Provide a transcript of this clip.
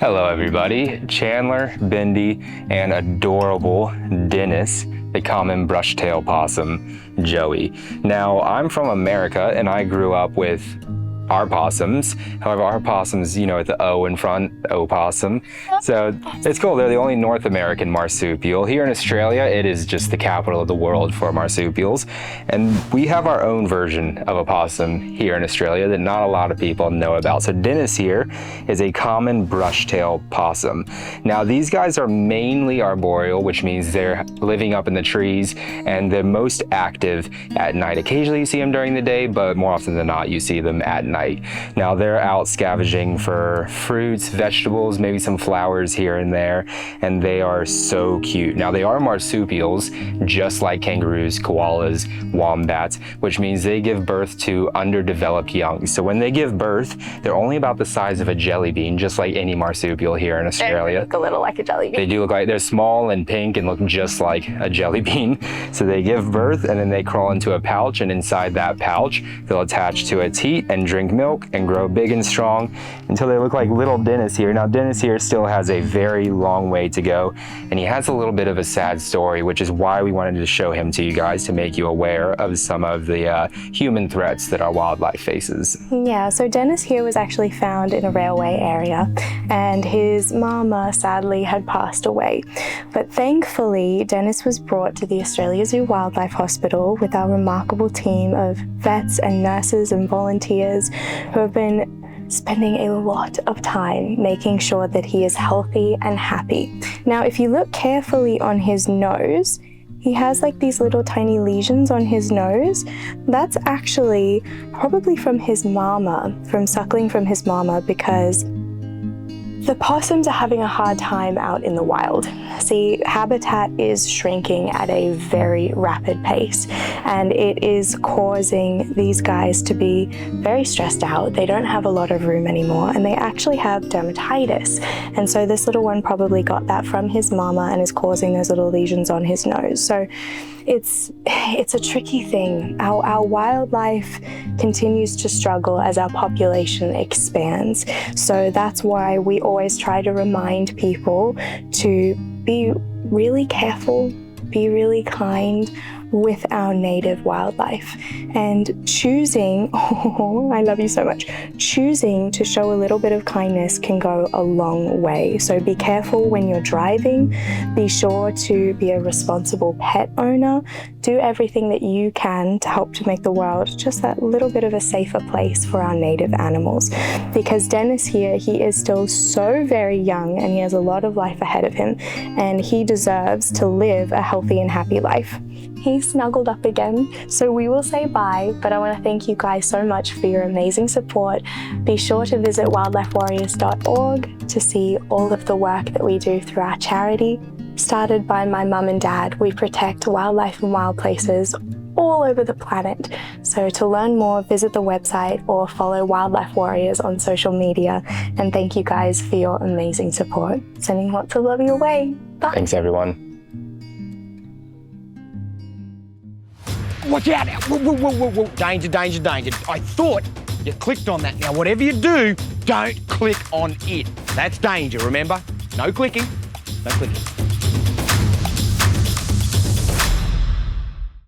Hello everybody, Chandler, Bindi, and adorable Dennis, the common brushtail possum, Joey. Now, I'm from America and I grew up with our possums. However, our possums, you know, with the O in front, opossum. So it's cool, they're the only North American marsupial. Here in Australia, it is just the capital of the world for marsupials. And we have our own version of a possum here in Australia that not a lot of people know about. So Dennis here is a common brushtail possum. Now these guys are mainly arboreal, which means they're living up in the trees and they're most active at night. Occasionally you see them during the day, but more often than not, you see them at night. Now they're out scavenging for fruits, vegetables, maybe some flowers here and there, and they are so cute. Now they are marsupials, just like kangaroos, koalas, wombats, which means they give birth to underdeveloped young. So when they give birth, they're only about the size of a jelly bean, just like any marsupial here in Australia. They look a little like a jelly bean. They do look like, they're small and pink and look just like a jelly bean. So they give birth and then they crawl into a pouch, and inside that pouch, they'll attach to a teat and drink milk and grow big and strong until they look like little Dennis here. Now Dennis here still has a very long way to go, and he has a little bit of a sad story, which is why we wanted to show him to you guys, to make you aware of some of the human threats that our wildlife faces. Yeah, so Dennis here was actually found in a railway area, and his mama sadly had passed away. But thankfully, Dennis was brought to the Australia Zoo Wildlife Hospital with our remarkable team of vets and nurses and volunteers who have been spending a lot of time making sure that he is healthy and happy. Now, if you look carefully on his nose, he has like these little tiny lesions on his nose. That's actually probably from his mama, from suckling from his mama, because the possums are having a hard time out in the wild. See, habitat is shrinking at a very rapid pace, and it is causing these guys to be very stressed out. They don't have a lot of room anymore, and they actually have dermatitis. And so this little one probably got that from his mama and is causing those little lesions on his nose. So it's a tricky thing. Our wildlife continues to struggle as our population expands. So that's why we always try to remind people to be really careful, be really kind with our native wildlife, and choosing, oh, I love you so much, choosing to show a little bit of kindness can go a long way. So be careful when you're driving, be sure to be a responsible pet owner, do everything that you can to help to make the world just that little bit of a safer place for our native animals. Because Dennis here, he is still so very young and he has a lot of life ahead of him, and he deserves to live a healthy and happy life. He's snuggled up again, so we will say bye, but I want to thank you guys so much for your amazing support. Be sure to visit wildlifewarriors.org to see all of the work that we do through our charity. Started by my mum and dad, we protect wildlife and wild places all over the planet. So to learn more, visit the website or follow Wildlife Warriors on social media. And thank you guys for your amazing support. Sending lots of love your way. Bye. Thanks everyone. Watch out! Whoa, whoa, whoa, whoa, whoa. Danger, danger, danger. I thought you clicked on that. Now, whatever you do, don't click on it. That's danger, remember? No clicking. No clicking.